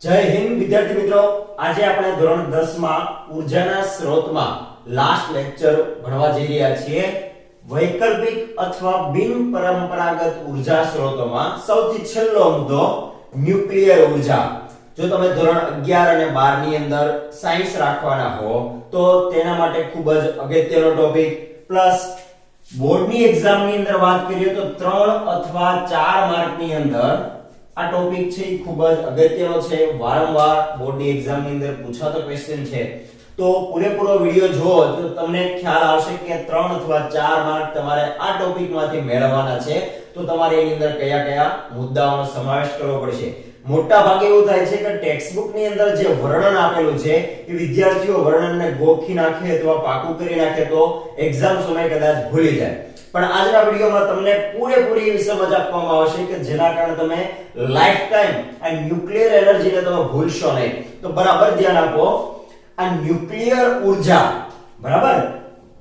જય હિન્દ વિદ્યાર્થી મિત્રો, આજે આપણે ધોરણ 10 માં ઉર્જાના સ્ત્રોતમાં લાસ્ટ લેક્ચર ભણવા જઈ રહ્યા છીએ. વૈકલ્પિક અથવા બિનપરંપરાગત ઉર્જા સ્ત્રોતોમાં સૌથી છેલ્લો મુદ્દો ન્યુક્લિયર ઉર્જા. જો તમે ધોરણ 11 અને 12 ની અંદર સાયન્સ રાખવાના હો તો તેના માટે ખૂબ જ અગત્યનો ટોપિક, પ્લસ બોર્ડની એક્ઝામની અંદર વાત કરીએ તો 3 અથવા 4 માર્કની અંદર આ ટોપિક છે એ ખૂબ જ અગત્યનો છે. વારંવાર બોર્ડની એક્ઝામની અંદર પૂછાતો ક્વેશ્ચન છે. તો પૂરેપૂરો વિડિયો જુઓ તો તમને ખ્યાલ આવશે કે 3 અથવા 4 માર્ક તમારે આ ટોપિકમાંથી મેળવવાના છે. તો તમારે એની અંદર કયા કયા મુદ્દાઓનો સમાવેશ કરવો પડશે. મોટા ભાગે એવું થાય છે કે ટેક્સ્ટબુક ની અંદર જે વર્ણન આપેલું છે એ વિદ્યાર્થીઓ વર્ણનને ગોખી નાખે અથવા પાકું કરી નાખે તો એક્ઝામ સમયે કદાચ ભૂલી જાય. પણ આજના વિડિયોમાં તમને પૂરેપૂરી એવી સમજ આપવામાં આવશે કે જેના કારણે તમે લાઈફ ટાઈમ આ ન્યુક્લિયર એનર્જીને તમે ભૂલશો નહીં. તો બરાબર ધ્યાન આપો. આ ન્યુક્લિયર ઉર્જા બરાબર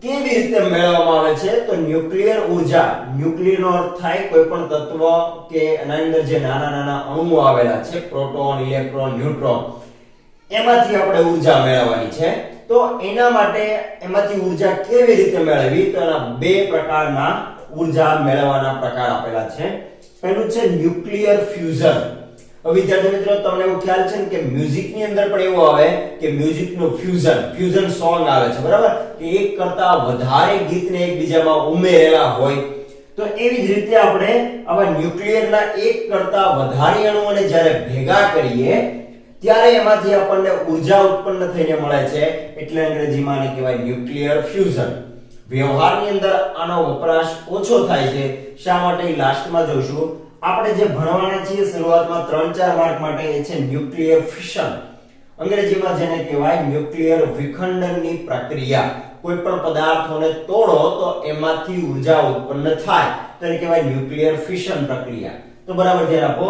કેવી રીતે મેળવવામાં આવે છે? તો ન્યુક્લિયર ઉર્જા, ન્યુક્લિયરનો અર્થ થાય કોઈ પણ તત્વ કે એના અંદર જે નાના નાના અણુઓ આવેલા છે, પ્રોટોન, ઇલેક્ટ્રોન, ન્યુટ્રોન, એમાંથી આપણે ઉર્જા મેળવવાની છે. તો એના માટે એમાંથી ઉર્જા કેવી રીતે મેળવવી? તો એના બે પ્રકારના ઉર્જા મેળવવાના પ્રકાર આપેલા છે. પહેલું છે ન્યુક્લિયર ફ્યુઝન. વિદ્યાર્થી મિત્રો, તમને એવું ખ્યાલ છે કે મ્યુઝિક ની અંદર પણ એવું આવે કે મ્યુઝિક નું ફ્યુઝન સોંગ આવે છે, બરાબર, કે એક કરતા વધારે ગીતને એકબીજામાં ઉમેરેલા હોય. તો એવી જ રીતે આપણે આવા ન્યુક્લિયરના એક કરતા વધારે અણુઓને જ્યારે ભેગા કરીએ ત્યારે એમાંથી આપણને ઉર્જા ઉત્પન્ન થઈને મળે છે. એટલે અંગ્રેજીમાં આને કહેવાય ન્યુક્લિયર ફ્યુઝન. વ્યવહારની અંદર આનો વપરાશ ઓછો થાય છે. શા માટે? લાસ્ટમાં જોઈશું. આપણે જે ભણવાના છીએ શરૂઆતમાં 3-4 માર્ક માટે એ છે ન્યુક્લિયર ફિશન. અંગ્રેજીમાં જેને કહેવાય ન્યુક્લિયર વિખંડનની પ્રક્રિયા. કોઈ પણ પદાર્થોને તોડો તો એમાંથી ઉર્જા ઉત્પન્ન થાય તો એને કહેવાય ન્યુક્લિયર ફિશન પ્રક્રિયા. તો બરાબર ધ્યાન આપો.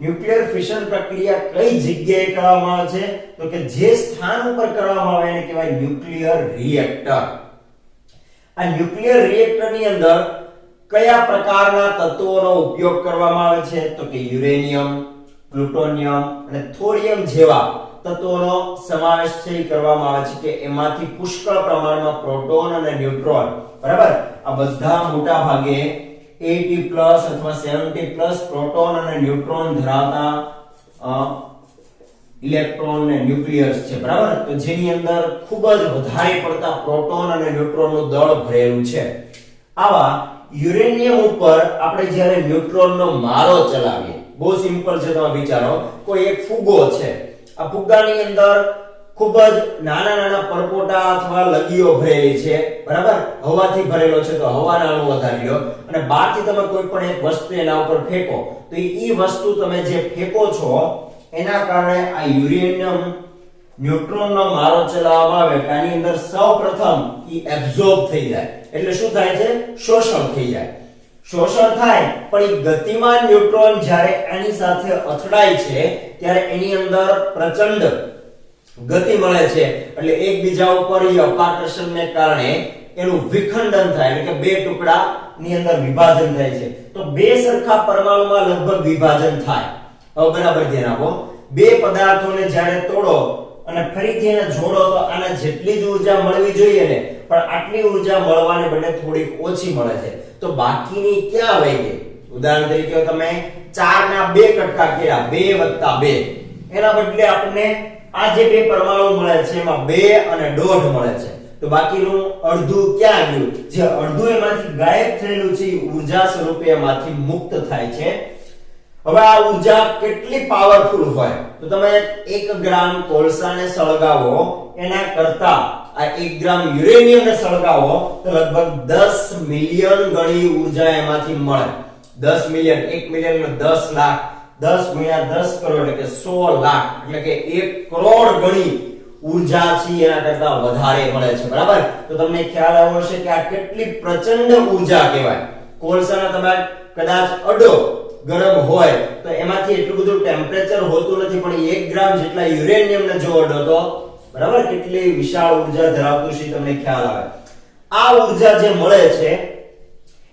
ન્યુક્લિયર ફિશન પ્રક્રિયા કઈ જગ્યાએ કરવામાં આવે છે? તો કે જે સ્થાન ઉપર કરવામાં આવે એને કહેવાય ન્યુક્લિયર રિએક્ટર. આ ન્યુક્લિયર રિએક્ટરની અંદર કયા પ્રકારના તત્વોનો ઉપયોગ કરવામાં આવે છે? તો કે યુરેનિયમ, પ્લુટોનિયમ અને થોરિયમ જેવા તત્વોનો સમાવેશ કરવામાં આવે છે કે એમાંથી પુષ્કળ પ્રમાણમાં પ્રોટોન અને ન્યુટ્રોન, બરાબર, આ બધા મોટા ભાગે 80+ અથવા 70+ પ્રોટોન અને ન્યુટ્રોન ધરાવતા ઇલેક્ટ્રોન અને ન્યુક્લિયસ છે, બરાબર. તો જેની અંદર ખૂબ જ વધારે પડતા પ્રોટોન અને ન્યુટ્રોનનું દળ ભરેલું છે. આવા યુરેનિયમ ઉપર આપણે જ્યારે ન્યુટ્રોનનો મારો ચલાવીએ, બહુ સિમ્પલ છે, તમે વિચારો, કોઈ એક ફુગ્ગો છે. આ ફુગ્ગાની અંદર ખૂબ જ નાના નાના પરપોટા અથવા લગીઓ ભરેલી છે, બરાબર, હવાથી ભરેલો છે. તો હવાના અણુ વધારી લો અને બહારથી તમે કોઈ પણ એક વસ્તુ એના ઉપર ફેંકો તો એ વસ્તુ તમે જે ફેંકો છો એના કારણે આ યુરેનિયમ ન્યુટ્રોનનો મારો ચલાવવામાં આવે કે આની અંદર સૌપ્રથમ ઈ એબ્સોર્બ થઈ જાય. એટલે શું થાય છે? શોષણ થઈ જાય. શોષણ થાય પણ ઈ ગતિમાન ન્યુટ્રોન જ્યારે આની સાથે અથડાય છે ત્યારે એની અંદર પ્રચંડ ગતિ મળે છે. એટલે એકબીજા ઉપર ઈ અપાકર્ષણને કારણે એનું વિખંડન થાય, એટલે કે બે ટુકડાની અંદર વિભાજન થાય છે. તો બે સરખા પરમાણુમાં લગભગ વિભાજન થાય. હવે બરાબર ધ્યાન આપો. બે પદાર્થોને જ્યારે તોડો અને ફરીથી એને જોડો તો આને જેટલી જ ઉર્જા મળવી જોઈએ ને, પણ આટલી ઉર્જા મળવાને બદલે થોડીક ઓછી મળે છે. તો બાકીની ક્યાં વહી ગઈ? ઉદાહરણ તરીકે તમે 4 ના 2 કટકા કર્યા, 2 + 2, એના બદલે આપણને આ જે બે પરમાણુ મળે છે એમાં 2 અને 1.5 મળે છે. તો બાકીનું અડધું ક્યાં ગયું? જે અડધું એમાંથી ગાયબ થયેલું છે એ ઉર્જા સ્વરૂપે એમાંથી મુક્ત થાય છે. હવે આ ઉર્જા કેટલી પાવરફુલ હોય? તો તમે 1 ગ્રામ કોલસાને સળગાવો એના કરતા આ 1 ગ્રામ યુરેનિયમને સળગાવો તો લગભગ 10 મિલિયન ગણી ઉર્જા એમાંથી મળે. 10 મિલિયન, 1 મિલિયન એટલે 10 લાખ, 10 ગુણ્યા 10 કરોડ એટલે કે 100 લાખ, એટલે કે 1 કરોડ ગણી ઉર્જા છે એના કરતા વધારે મળે છે, બરાબર. તો તમને ખ્યાલ આવ્યો હશે કે આ કેટલી પ્રચંડ ઉર્જા કહેવાય. કોલસાને તમે કદાચ અડો ગરમ હોય તો એમાંથી એટલું બધું ટેમ્પરેચર હોતું નથી, પણ 1 ગ્રામ જેટલા યુરેનિયમને જો અડો તો બરાબર કેટલી વિશાળ ઉર્જા ધરાવતું છે તમને ખ્યાલ આવે. આ ઉર્જા જે મળે છે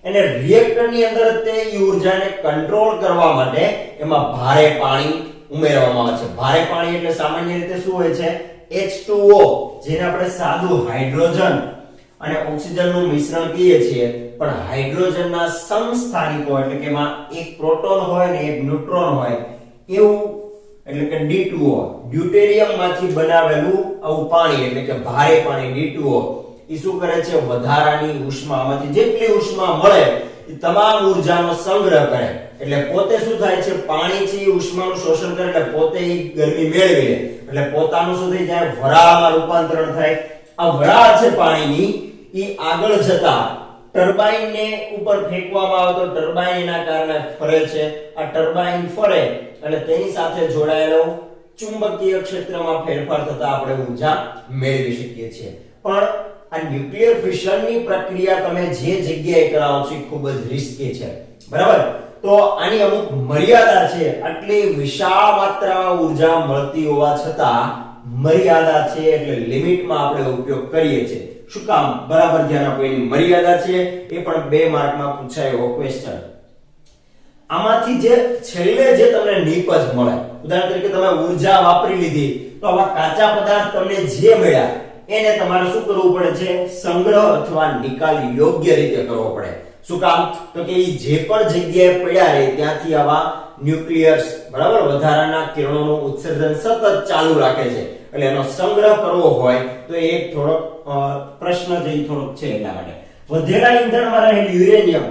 એને રિએક્ટરની અંદર તે ઉર્જાને કંટ્રોલ કરવા માટે એમાં ભારે પાણી, ઉમેરવામાં આવે છે. ભારે પાણી એટલે સામાન્ય રીતે શું હોય છે? H2O, જેને આપણે સાદું હાઇડ્રોજન અને ઓક્સિજનનું મિશ્રણ કહીએ છીએ. પણ હાઇડ્રોજનના સમસ્થાનિકો એટલે કે એમાં એક પ્રોટોન હોય ને એક ન્યુટ્રોન હોય એવું એટલે કે D2O, ડ્યુટેરિયમ માંથી બનાવેલું આવું પાણી એટલે કે ભારે પાણી D2O એ શું કરે છે? વધારાની ઉષ્મામાંથી જેટલી ઉષ્મા મળે એ તમામ ઉર્જાનો સંગ્રહ કરે. એટલે પોતે શું થાય છે? પાણીથી ઉષ્માનું શોષણ કરે એટલે પોતે ઈ ગરમી મેળવી લે. એટલે પોતાનું શું થઈ જાય? વરાળમાં રૂપાંતરણ થાય. આ વરાળ છે પાણીની ઈ આગળ જતા ટર્બાઇન ને ઉપર ફેંકવામાં આવે તો ટર્બાઇન એના કારણે ફરે છે. આ ટર્બાઇન ફરે અને તેની સાથે જોડાયેલો ચુંબકીય ક્ષેત્રમાં ફેરફાર થતા આપણે ઉર્જા મેળવી શકીએ છીએ. પણ આ ન્યુક્લિયર ફિશનની પ્રક્રિયા તમે જે જગ્યાએ કરાવો છો એ ખૂબ જ રિસ્કી છે. બરાબર? તો આની અમુક મર્યાદા છે. આટલી વિશાળ માત્રામાં ઉર્જા મળતી હોવા છતાં મર્યાદા છે એટલે લિમિટમાં આપણે ઉપયોગ કરીએ છીએ. શું કામ? બરાબર ધ્યાન આપો. એની મર્યાદા છે એ પણ 2 માર્કમાં પૂછાયો ક્વેશ્ચન. આમાંથી જે છેલ્લે જે તમને નિપજ મળે, ઉદાહરણ તરીકે તમે ઉર્જા વાપરી લીધી તો આવા કાચા પદાર્થ તમને જે મળ્યા એને તમારે શું કરવું પડે છે? સંગ્રહ અથવા નિકાલ યોગ્ય રીતે કરવો પડે. શું કામ? તો કે જે પણ જગ્યાએ પડ્યા રહે ત્યાંથી આવા ન્યુક્લિયર્સ બરાબર વધારાના કિરણોનું ઉત્સર્જન સતત ચાલુ રાખે છે. એટલે એનો સંગ્રહ કરવો હોય તો એ થોડો પ્રશ્ન જેવી થોડોક છે. એટલા માટે વધેલા ઈંધણમાં રહેલ યુરેનિયમ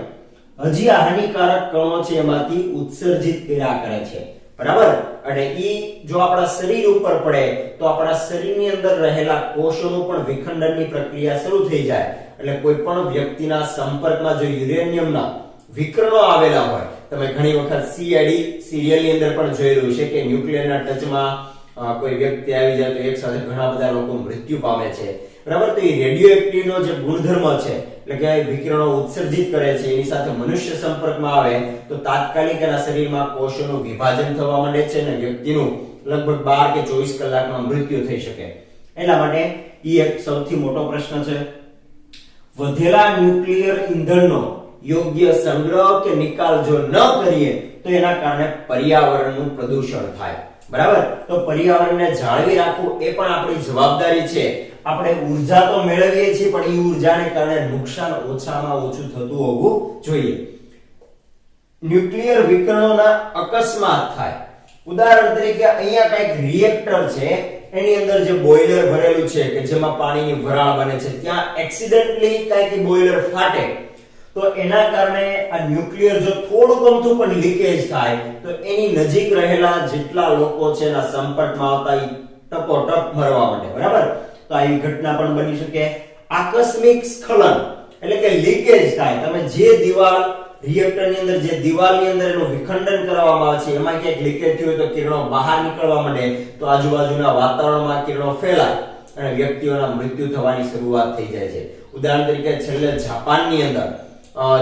હજી આ હાનિકારક કણો છે એમાંથી ઉત્સર્જિત કર્યા કરે છે. બરાબર? અને ઈ જો આપણા શરીર ઉપર પડે તો આપણા શરીરની અંદર રહેલા કોષોનું પણ વિખંડનની પ્રક્રિયા શરૂ થઈ જાય. એટલે કોઈ પણ વ્યક્તિના સંપર્કમાં જો યુરેનિયમના વિકર્ણો આવેલા હોય, તમે ઘણી વખત CID સિરિયલની અંદર પણ જોયેલું છે કે ન્યુક્લિયરના ટચમાં કોઈ વ્યક્તિ આવી જાય તો એક સાથે ઘણા બધા લોકો મૃત્યુ પામે છે. બરાબર? તો એ રેડિયોએક્ટિવનો જે ગુણધર્મ છે એટલે કે વિકિરણો ઉત્સર્જિત કરે છે એની સાથે મનુષ્ય સંપર્કમાં આવે તો તાત્કાલિક એના શરીરમાં કોષોનું વિભાજન થવા માંડે છે અને વ્યક્તિનું લગભગ 12 કે 24 કલાકમાં મૃત્યુ થઈ શકે. એટલા માટે ઈ એક સૌથી મોટો પ્રશ્ન છે. વધેલા ન્યુક્લિયર ઈંધણનો યોગ્ય સંગ્રહ કે નિકાલ જો ન કરીએ તો એના કારણે પર્યાવરણનું પ્રદૂષણ થાય. બરાબર? તો પર્યાવરણને જાળવી રાખવું એ પણ આપણી જવાબદારી છે. આપણે ઉર્જા તો મેળવીએ છીએ પણ એ ઉર્જાને કારણે નુકસાન ઓછામાં ઓછું થતું હોવું જોઈએ. ન્યુક્લિયર વિકર્ણોના અકસ્માત થાય. ઉદાહરણ તરીકે અહીંયા કઈક રિએક્ટર છે એની અંદર જે બોઇલર ભરેલું છે કે જેમાં પાણીની વરાળ બને છે, ત્યાં એક્સિડન્ટલી કઈક બોઇલર ફાટે તો એના કારણે આ ન્યુક્લિયર જો થોડું ગમતું પણ લીકેજ થાય તો એની નજીક રહેલા જેટલા લોકો છે એના સંપર્કમાં આવતા ઈ ટપોટપ મરવા માંડે. બરાબર? તો આવી ઘટના પણ બની શકે. આકસ્મિક સ્ખલન એટલે કે લીકેજ થાય. તમે જે દિવાલ રિએક્ટરની અંદર જે દિવાલની અંદર એનું વિખંડન કરવામાં આવે છે એમાં ક્યાંક લીકેજ થયું તો કિરણો બહાર નીકળવા માંડે તો આજુબાજુના વાતાવરણમાં કિરણો ફેલાય અને વ્યક્તિઓના મૃત્યુ થવાની શરૂઆત થઈ જાય છે. ઉદાહરણ તરીકે છેલ્લે જાપાનની અંદર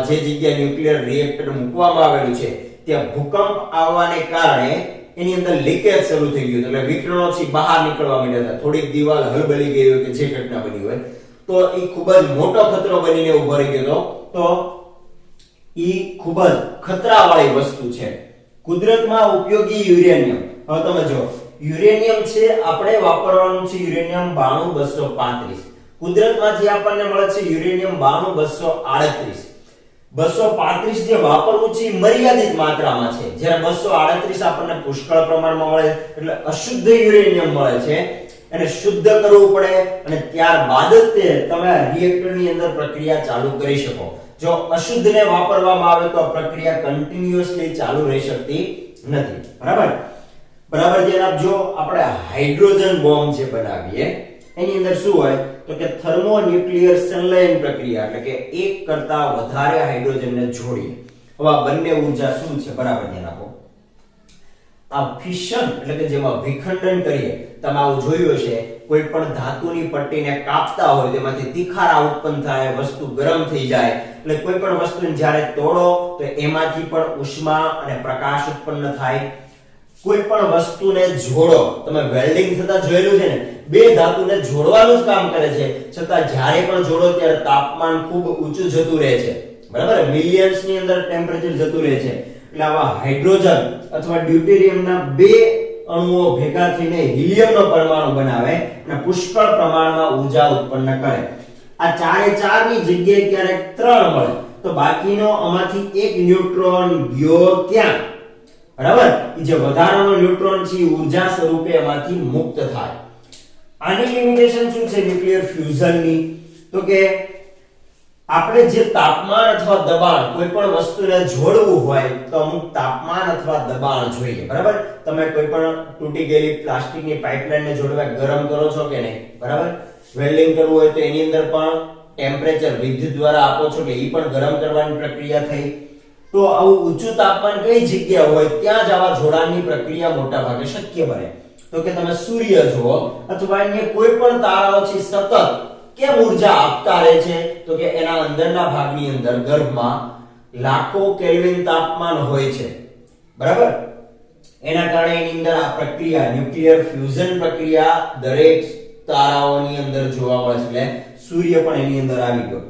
જે જગ્યાએ ન્યુક્લિયર રિએક્ટર મૂકવામાં આવેલું છે ત્યાં ભૂકંપ આવવાને કારણે એની અંદર લીકેજ શરૂ થઈ ગયું એટલે વિકિરણોથી બહાર નીકળવા માંડ્યા હતા. થોડીક દિવાલ હલબલી ગઈ હોય કે જે ઘટના બની હોય તો એ ખૂબ જ મોટો ખતરો બનીને ઉભો રહી ગયો. તો ઈ ખૂબ જ ખતરાવાળી વસ્તુ છે. કુદરતમાં ઉપયોગી યુરેનિયમ. હવે તમે જો યુરેનિયમ છે આપણે વાપરવાનું છે યુરેનિયમ 92235. કુદરતમાંથી આપણને મળે છે યુરેનિયમ 92238. 235 જે વાપરવું છે મર્યાદિત માત્રામાં છે, જ્યારે 238 આપણને પુષ્કળ પ્રમાણમાં મળે એટલે અશુદ્ધ યુરેનિયમ મળે છે. એને શુદ્ધ કરવું પડે અને ત્યારબાદ જ તે તમે રિએક્ટરની અંદર પ્રક્રિયા ચાલુ કરી શકો. જો અશુદ્ધને વાપરવામાં આવે તો પ્રક્રિયા કન્ટિન્યુઅસલી ચાલુ રહી શકતી નથી. બરાબર ધ્યાન આપજો. આપણે હાઇડ્રોજન બોમ્બ જે બનાવીએ એની અંદર શું હોય તો કે થર્મોન્યુક્લિયર સંલયન પ્રક્રિયા એટલે કે એક કરતા વધારે હાઇડ્રોજનને જોડીએ. હવે આ બંને ઊર્જા શું છે? બરાબર ધ્યાન આપો. આ ફિશન એટલે કે જેમાં વિખંડન કરીએ, તમે આવું જોયું હશે કોઈ પણ ધાતુની પટ્ટીને કાપતા હોય તેમાંથી તિખારા ઉત્પન્ન થાય, વસ્તુ ગરમ થઈ જાય. એટલે કોઈ પણ વસ્તુને જ્યારે તોડો તો એમાંથી પણ ઉષ્મા અને પ્રકાશ ઉત્પન્ન થાય. કોઈ પણ વસ્તુને જોડો, તમે વેલ્ડિંગ થતા જોયેલું છે ને, બે ધાતુને જોડવાનું જ કામ કરે છે, છતાં જ્યારે પણ જોડો ત્યારે તાપમાન ખૂબ ઊંચું જતું રહે છે. બરાબર? મિલિયન્સ ની અંદર ટેમ્પરેચર જતું રહે છે. એટલે આવા હાઇડ્રોજન અથવા ડ્યુટેરિયમના બે અણુઓ ભેગા થઈને હિલિયમનો પરમાણુ બનાવે અને પુષ્કળ પ્રમાણમાં ઊર્જા ઉત્પન્ન કરે. આ ચારે ચારની જગ્યાએ ક્યારેક 3 મળે તો બાકીનો આમાંથી એક ન્યુટ્રોન ગયો ક્યાં? બરાબર, એ જે વધારાનો ન્યુટ્રોન છે એ ઊર્જા સ્વરૂપે એમાંથી મુક્ત થાય. આની લિમિટેશન શું છે ન્યુક્લિયર ફ્યુઝનની? તો કે આપણે જે તાપમાન અથવા દબાણ કોઈ પણ વસ્તુને જોડવું હોય તો અમુક તાપમાન અથવા દબાણ જોઈએ. બરાબર, તમે કોઈ પણ તૂટી ગયેલી પ્લાસ્ટિકની પાઇપલાઇનને જોડવા ગરમ કરો છો કે નહીં? બરાબર, વેલ્ડિંગ કરવું હોય તો એની અંદર પણ ટેમ્પરેચર વિદ્યુત દ્વારા આપો છો કે એ પણ ગરમ કરવાની પ્રક્રિયા થઈ. તો આવું ઊંચું તાપમાન કઈ જગ્યા હોય ત્યાં જ આવા જોડાણની પ્રક્રિયા મોટા ભાગે શક્ય બને. તો કે તમે સૂર્ય જુઓ અથવા અન્ય કોઈ પણ તારાઓ છે સતત કેમ ઊર્જા આપતા રહે છે? તો કે એના અંદરના ભાગની અંદર ગર્ભમાં લાખો કેલ્વિન તાપમાન હોય છે. બરાબર, એના કારણે એની અંદર આ પ્રક્રિયા ન્યુક્લિયર ફ્યુઝન પ્રક્રિયા દરેક તારાઓની અંદર જોવા મળે છે. એટલે સૂર્ય પણ એની અંદર આવી ગયો.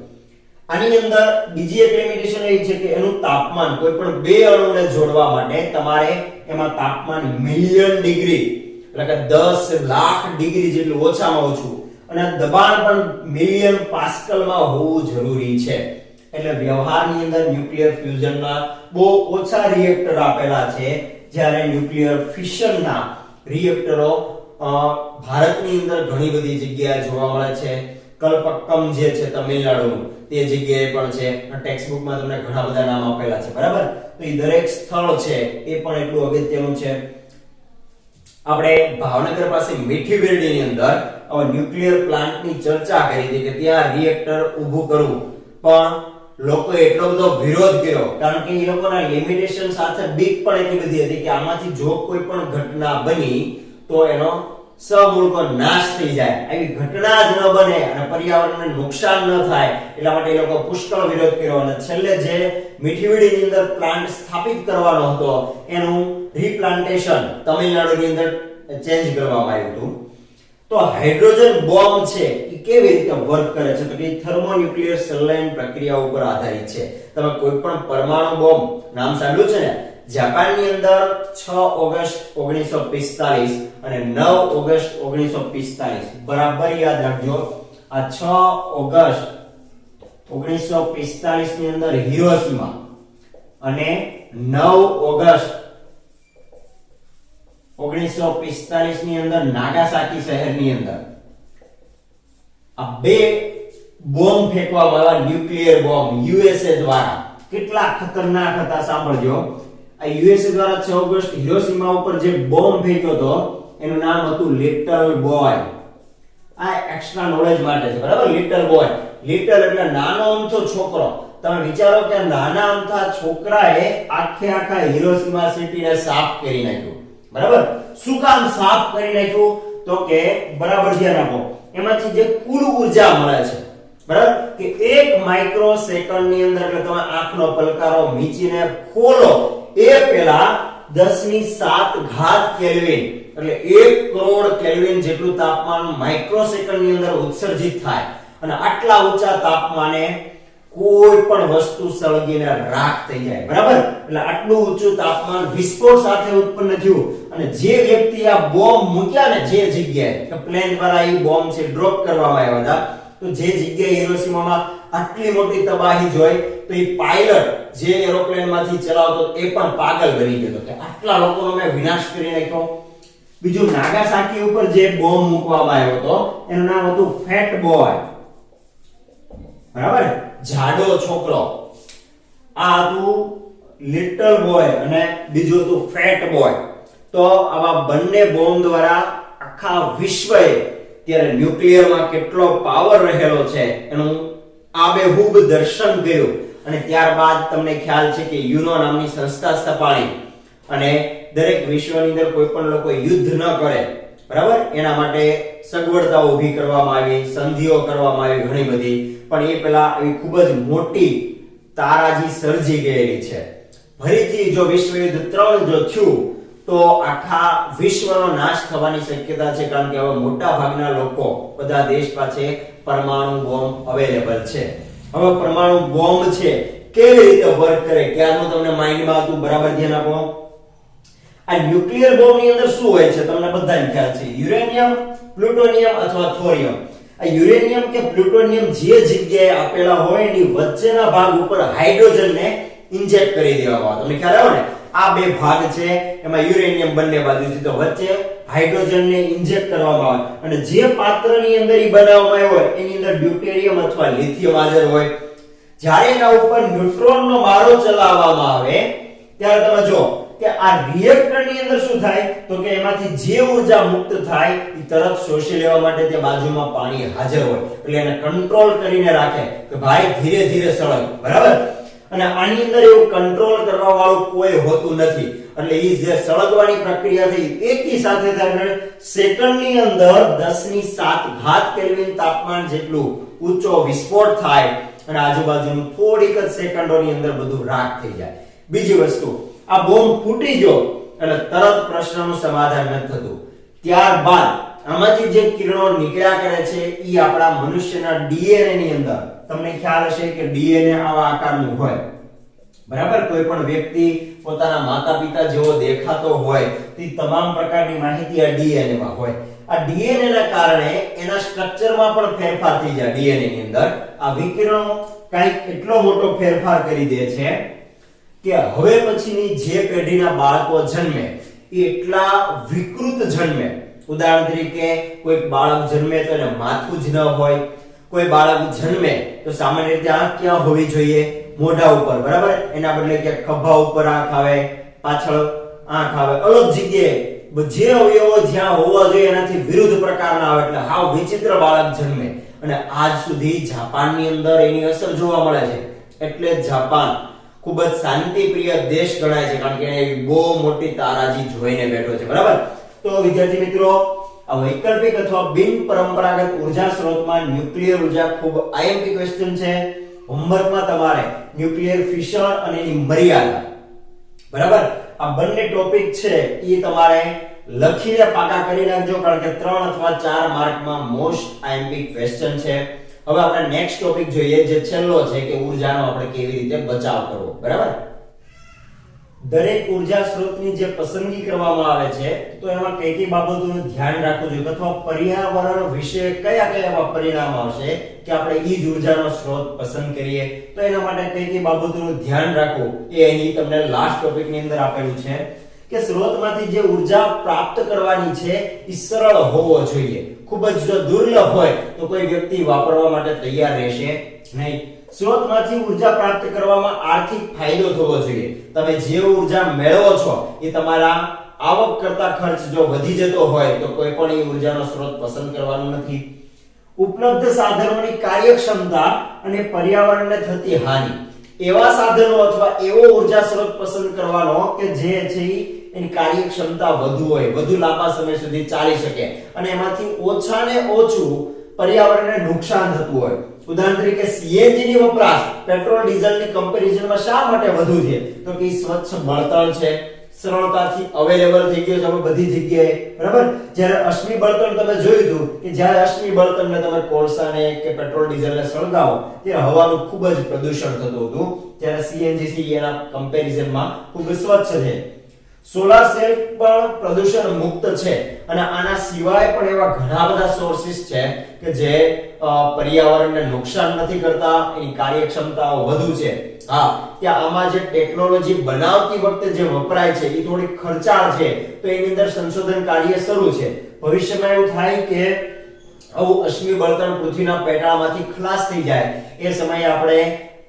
આની અંદર બીજી એક લિમિટેશન એ છે કે એનું તાપમાન કોઈ પણ બે અણુને જોડવા માટે તમારે એમાં તાપમાન મિલિયન ડિગ્રી એટલે કે 10 લાખ ડિગ્રી જેટલું ઓછામાં ઓછું અને દબાણ પણ મિલિયન પાસ્કલમાં હોવું જરૂરી છે. એટલે વ્યવહારની અંદર ન્યુક્લિયર ફ્યુઝનના બહુ ઓછા રિએક્ટર આપેલા છે, જ્યારે ન્યુક્લિયર ફિશનના રિએક્ટરો ભારતની અંદર ઘણી બધી જગ્યાએ જોવા મળે છે. કલ્પક્કમ જે છે તમિલનાડુનું તે જગ્યાએ પણ છે. ટેક્સ્ટ બુકમાં તમને ઘણા બધા નામ આપેલા છે. બરાબર, તો એ દરેક સ્થળ છે એ પણ એટલું અગત્યનું છે. આપણે ભાવનગર પાસે મીઠી વેરડીની અંદર ન્યુક્લિયર પ્લાન્ટની ચર્ચા કરી હતી કે ત્યાં રિએક્ટર ઊભું કરવું, પણ લોકોએ એટલો બધો વિરોધ કર્યો કારણ કે એ લોકોના લિમિટેશન સાથે બીક પણ એટલી બધી હતી કે આમાંથી જો કોઈ પણ ઘટના બની તો એનો સમૂળકો નાશ થઈ જાય. આવી ઘટના જ ન બને અને પર્યાવરણને નુકસાન ન થાય એટલા માટે એ લોકો પુષ્કળ વિરોધ કર્યો અને છેલ્લે જે મીઠીવેડીની અંદર પ્લાન્ટ સ્થાપિત કરવાનો હતો એનું રીપ્લાન્ટેશન તમિલનાડુની અંદર ચેન્જ કરવામાં આવ્યું હતું. તો હાઇડ્રોજન બોમ્બ છે એ કેવી રીતે વર્ક કરે છે? તો કે થર્મોન્યુક્લિયર સલાઇન પ્રક્રિયા ઉપર આધારિત છે. તમે કોઈ પણ પરમાણુ બોમ્બ નામ સાંભળ્યું છે ને? જાપાનની અંદર 6 ઓગસ્ટ 1945 અને 9 ઓગસ્ટ 1945 બરાબર યાદ રાખજો. આ 6 ઓગસ્ટ 1945 ની અંદર હિરોશિમા અને 9 ઓગસ્ટ 1945 ની અંદર નાગાસાકી શહેરની અંદર આ બે બોમ્બ ફેંકવામાં આવ્યા, ન્યુક્લિયર બોમ્બ યુએસએ દ્વારા. કેટલા ખતરનાક હતા સાંભળજો. આ યુએસએ દ્વારા 6 ઓગસ્ટ હિરોશિમા ઉપર જે બોમ્બ ફેંક્યો હતો એનું નામ હતું લિટલ બોય. આ એક્સ્ટ્રા નોલેજ માટે છે. બરાબર, લિટલ બોય. લિટલ એટલે નાનો અમથો છોકરો. તમે વિચારો કે નાના અમથા છોકરાએ આખા હિરોશિમા સિટીને સાફ કરી નાખ્યું. બરાબર, શું કામ સાફ કરી નાખ્યું? તો કે બરાબર ધ્યાન આપો, એમાંથી જે કુલ ઊર્જા મળે છે બરાબર કે 1 માઇક્રો સેકન્ડની અંદર એટલે તમે આંખનો પલકારો મીચીને ખોલો એ પહેલા 10⁷ કેલ્વિન એટલે 1 કરોડ કેલ્વિન જેટલું તાપમાન માઇક્રો સેકન્ડની અંદર ઉત્સર્જિત થાય. અને આટલા ઊંચા તાપમાને કોઈ પણ વસ્તુ સળગીને રાખ થઈ જાય. બરાબર, એટલે આટલું ઊંચું તાપમાન વિસ્ફોટ સાથે ઉત્પન્ન થયું. અને જે વ્યક્તિ આ બોમ્બ મૂક્યા ને જે જગ્યાએ પ્લેન દ્વારા એ બોમ્બ છે ડ્રોપ કરવામાં આવ્યા હતા, તો જે જગ્યાએ હિરોશિમામાં આટલી મોટી તબાહી જોઈ તો એ પાયલટ જે એરોપ્લેનમાંથી ચલાવતો એ પણ પાગલ બની ગયો કે આટલા લોકોનો મેં વિનાશ કરી નાખ્યો. બીજું નાગાસાકી ઉપર જે બોમ્બ મૂકવામાં આવ્યો હતો એનું નામ હતું ફેટ બોય. બરાબર, જાડો છોકરો. આ હતું લિટલ બોય અને બીજું હતું ફેટ બોય. તો આવા બંને બોમ્બ દ્વારા આખા વિશ્વએ ત્યારે ન્યુક્લિયરમાં કેટલો પાવર રહેલો છે એનું આબેહૂબ દર્શન કર્યું. અને ત્યારબાદ તમને ખ્યાલ છે કે યુનો નામની સંસ્થા સ્થપાણી અને દરેક વિશ્વની અંદર કોઈ પણ લોકો યુદ્ધ ન કરે બરાબર એના માટે સગવડતાઓ ઊભી કરવામાં આવી, સંધિઓ કરવામાં આવી ઘણી બધી. પણ એ પેલા આવી ખૂબ જ મોટી તારાજી સર્જી ગયેલી છે. ફરીથી જો વિશ્વ યુદ્ધ 3 જો થયું તો આખા વિશ્વનો નાશ થવાની શક્યતા છે, કારણ કે હવે મોટા ભાગના લોકો બધા દેશ પાસે પરમાણુ બોમ્બ અવેલેબલ છે. હવે પરમાણુ બોમ્બ છે કેવી રીતે વર્ક કરે ક્યારનું તમને માઇન્ડમાં હતું, બરાબર ધ્યાન આપો. આ ન્યુક્લિયર બોમ્બની અંદર શું હોય છે તમને બધાને ખ્યાલ છે, યુરેનિયમ, પ્લુટોનિયમ અથવા થોરિયમ. આ યુરેનિયમ કે પ્લુટોનિયમ જે જગ્યાએ આપેલા હોય એની વચ્ચેના ભાગ ઉપર હાઇડ્રોજનને ઇન્જેક્ટ કરી દેવામાં આવે. તમને ખ્યાલ આવે ને, આ બે ભાગ છે એમાં યુરેનિયમ બંને બાજુથી, તો વચ્ચે હાઇડ્રોજનને ઇન્જેક્ટ કરવામાં આવે અને જે પાત્રની અંદર ઈ બનાવવામાં આવ્યો હોય એની અંદર ડ્યુટેરિયમ અથવા લિથિયમ હાજર હોય. જ્યારે એના ઉપર ન્યુટ્રોનનો મારો ચલાવવામાં આવે ત્યારે તમે જો કે આ રિએક્ટરની અંદર શું થાય તો કે એમાંથી જે ઊર્જા મુક્ત થાય એ તરત શોષી લેવા માટે તે બાજુમાં પાણી હાજર હોય, એટલે એને કંટ્રોલ કરીને રાખે કે ભાઈ ધીરે ધીરે સળગ, બરાબર. અને આની અંદર એવું કંટ્રોલ કરવા વાળું કોઈ હોતું નથી, એટલે ઈ જે સળગવાની પ્રક્રિયા થઈ એકી સાથે થાય, સેકન્ડની અંદર 10⁷ કેલ્વિન તાપમાન જેટલું ઊંચો વિસ્ફોટ થાય અને આજુબાજુનું થોડીક જ સેકન્ડોની અંદર બધું રાખ થઈ જાય. બીજી વસ્તુ, આ બોમ્બ ફૂટી ગયો એટલે તરત પ્રશ્નનું સમાધાન ન થતું. ત્યારબાદ આમાંથી જે કિરણો નીકળ્યા કરે છે ઈ આપણા મનુષ્યના ડીએનએ ની અંદર, તમને ખ્યાલ હશે કે ડીએનએ આવા આકારનું હોય, બરાબર. કોઈ પણ વ્યક્તિ પોતાના માતા પિતા જેવો દેખાતો હોય તો તમામ પ્રકારની માહિતી આ ડીએનએ માં હોય. આ ડીએનએ ના કારણે એના સ્ટ્રક્ચરમાં પણ ફેરફાર થઈ જાય. ડીએનએ ની અંદર આ વિકિરણો કંઈક એટલો મોટો ફેરફાર કરી દે છે કે હવે પછીની જે પેઢીના બાળકો જન્મે એ એટલા વિકૃત જન્મે. ઉદાહરણ તરીકે કોઈ બાળક જન્મે તો એને માથું જ ન હોય, કોઈ બાળક જન્મે તો સામાન્ય રીતે આંખ ક્યાં હોવી જોઈએ, મોઢા ઉપર, બરાબર. એના બદલે કે ખભા ઉપર આંખ આવે, પાછળ આંખ આવે, અલગ જગ્યાએ જે અવયવો જ્યાં હોવા જોઈએ એનાથી વિરુદ્ધ પ્રકારના આવે, એટલે હાવ વિચિત્ર બાળક જન્મે. અને આજ સુધી જાપાનની અંદર એની અસર જોવા મળે છે. એટલે જાપાન ખૂબ જ શાંતિપ્રિય દેશ ગણાય છે, કારણ કે એને બહુ મોટી તારાજી જોઈને બેઠો છે, બરાબર. તો વિદ્યાર્થી મિત્રો, આ વૈકલ્પિક અથવા બિન પરંપરાગત ઉર્જા સ્ત્રોતમાં ન્યુક્લિયર ઉર્જા ખૂબ આઈએમપી ક્વેશ્ચન છે. હોમવર્કમાં તમારે ન્યુક્લિયર ફિશન અને એની મર્યાદા, બરાબર, આ બંને ટોપિક છે એ તમારે લખીને પાકા કરી નાખજો, કારણ કે 3 અથવા 4 માર્કમાં મોસ્ટ આઈએમપી ક્વેશ્ચન છે. હવે આપણે નેક્સ્ટ ટોપિક જોઈએ, જે છેલ્લો છે કે ઉર્જાનો આપણે કેવી રીતે બચાવ કરવો, બરાબર. દરેક ઉર્જા સ્ત્રોતની જે પસંદગી કરવામાં આવે છે તો એમાં કઈ કઈ બાબતોનું ધ્યાન રાખવું જોઈએ, અથવા પર્યાવરણ વિશે કયા કયા એવા પરિણામ આવશે કે આપણે ઈ જ ઉર્જાનો સ્ત્રોત પસંદ કરીએ, તો એના માટે કઈ કઈ બાબતોનું ધ્યાન રાખવું એ અહીં તમને લાસ્ટ ટોપિકની અંદર આપેલું છે કે સ્ત્રોતમાંથી જે ઉર્જા પ્રાપ્ત કરવાની છે એ સરળ હોવો જોઈએ. ખૂબ જ જો દુર્લભ હોય તો કોઈ વ્યક્તિ વાપરવા માટે તૈયાર રહેશે નહીં. સ્ત્રોતમાંથી ઉર્જા પ્રાપ્ત કરવામાં આર્થિક ફાયદો થવો જોઈએ. તમે જે ઉર્જા મેળવો છો એ તમારા આવક કરતા ખર્ચ જો વધી જતો હોય તો કોઈ પણ એ ઉર્જાનો સ્ત્રોત પસંદ કરવાનો નથી. ઉપલબ્ધ સાધનોની કાર્યક્ષમતા અને પર્યાવરણને થતી હાનિ, એવા સાધનો અથવા એવો ઉર્જા સ્ત્રોત પસંદ કરવાનો કે જે છે એની કાર્યક્ષમતા વધુ હોય, વધુ લાંબા સમય સુધી ચાલી શકે અને એમાંથી ઓછાને ઓછું પર્યાવરણને નુકસાન થતું હોય. ઉદાહરણ તરીકે સીએનજી ની વપરાશ પેટ્રોલ ડીઝલની કમ્પેરિઝનમાં શા માટે વધુ છે તો કે સ્વચ્છ બળતણ છે, સરળતાથી અવેલેબલ થઈ ગયો છે હવે બધી જગ્યાએ, બરાબર. જ્યારે અશ્મિ બળતણ તમે જોયું હતું કે જ્યારે અશ્મિ બળતણને તમે કોલસાને કે પેટ્રોલ ડીઝલને સળગાવો ત્યારે હવાનું ખૂબ જ પ્રદૂષણ થતું હતું, ત્યારે સીએનજી એના કમ્પેરિઝનમાં ખૂબ સ્વચ્છ છે. સોલાર સેલ પણ પ્રદૂષણ મુક્ત છે અને આના સિવાય પણ એવા ઘણા બધા સોર્સિસ છે કે જે પર્યાવરણને નુકસાન નથી કરતા, એની કાર્યક્ષમતાઓ વધુ છે. હા, ત્યાં આમાં જે ટેકનોલોજી બનાવતી વખતે જે વપરાય છે એ થોડી ખર્ચાળ છે, તો એની અંદર સંશોધન કાર્ય શરૂ છે. ભવિષ્યમાં એવું થાય કે આવું અશ્મિ બળતણ પૃથ્વીના પેટાળમાંથી ખલાસ થઈ જાય એ સમયે આપણે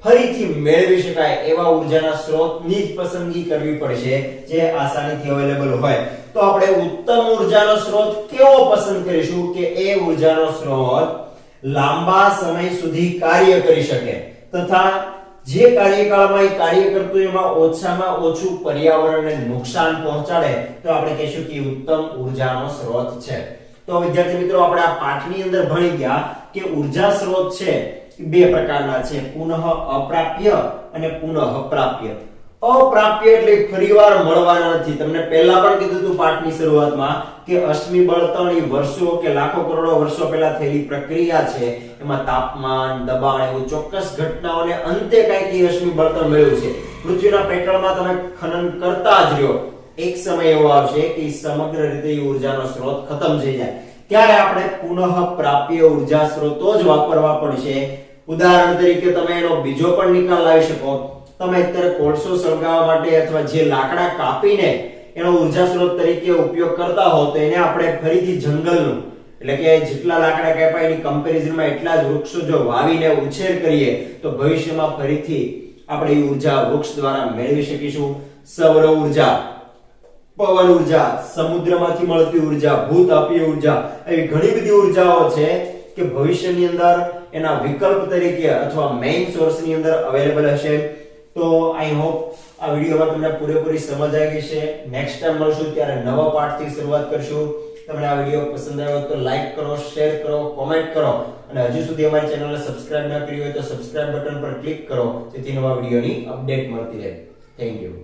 ફરીથી મેળવી શકાય એવા ઉર્જાના સ્ત્રોતની જ પસંદગી કરવી પડશે જે આસાનીથી અવેલેબલ હોય. તો આપણે ઉત્તમ ઉર્જાનો સ્ત્રોત કેવો પસંદ કરીશું કે એ ઉર્જાનો સ્ત્રોત લાંબા સમય સુધી કાર્ય કરી શકે તથા જે કાર્યકાળમાં એ કાર્ય કરતું એમાં ઓછામાં ઓછું પર્યાવરણને નુકસાન પહોંચાડે તો આપણે કહીશું કે ઉત્તમ ઉર્જાનો સ્ત્રોત છે. તો વિદ્યાર્થી મિત્રો, આપણે આ પાઠની અંદર ભણી ગયા કે ઉર્જા સ્ત્રોત છે બે પ્રકારના છે, પુનઃ અપ્રાપ્ય અને પુનઃ પ્રાપ્ય. અપ્રાપ્ય એટલે ફરીવાર મળવાના નથી. તમને પહેલા પણ કીધું હતું પાઠની શરૂઆતમાં કે અશ્મિ બળતણ એ વર્ષો કે લાખો કરોડો વર્ષો પહેલા થયેલી પ્રક્રિયા છે, એમાં તાપમાન, દબાણ એવું ચોક્કસ ઘટનાઓને અંતે કંઈક અશ્મિ બળતણ મળ્યું છે. પૃથ્વીના પેટ્રોલમાં તમે ખનન કરતા જ રહ્યો એક સમય એવો આવશે કે સમગ્ર રીતે એ ઉર્જાનો સ્ત્રોત ખતમ થઈ જાય, ત્યારે આપણે પુનઃ પ્રાપ્ય ઉર્જા સ્ત્રોતો જ વાપરવા પડશે. ઉદાહરણ તરીકે તમે એનો બીજો પણ નિકાલ લાવી શકો. તમે અત્યારે કોલસો સળગાવવા માટે અથવા જે લાકડા કાપીને એનો ઉર્જા સ્ત્રોત તરીકે ઉપયોગ કરતા હો, તો એને આપણે ફરીથી જંગલનું, એટલે કે જેટલા લાકડા કાપાય એની કમ્પેરિઝનમાં એટલા જ વૃક્ષો જો વાવીને ઉછેર કરીએ તો ભવિષ્યમાં ફરીથી આપણે એ ઉર્જા વૃક્ષ દ્વારા મેળવી શકીશું. સૌર ઉર્જા, પવન ઉર્જા, સમુદ્રમાંથી મળતી ઉર્જા, ભૂતાપીય ઉર્જા, એવી ઘણી બધી ઉર્જાઓ છે કે ભવિષ્યની અંદર એના વિકલ્પ તરીકે અથવા મેઇન સોર્સની અંદર અવેલેબલ હશે. તો આઈ હોપ આ વિડીયોમાં તમને પૂરેપૂરી સમજ આવી ગઈ છે. નેક્સ્ટ ટાઈમ મળશું ત્યારે નવા પાઠથી શરૂઆત કરશું. તમને આ વિડીયો પસંદ આવ્યો તો લાઈક કરો, શેર કરો, કોમેન્ટ કરો અને હજુ સુધી અમારી ચેનલને સબસ્ક્રાઇબ ન કરી હોય તો સબસ્ક્રાઇબ બટન પર ક્લિક કરો જેથી નવા વિડીયોની અપડેટ મળતી રહે. Thank you.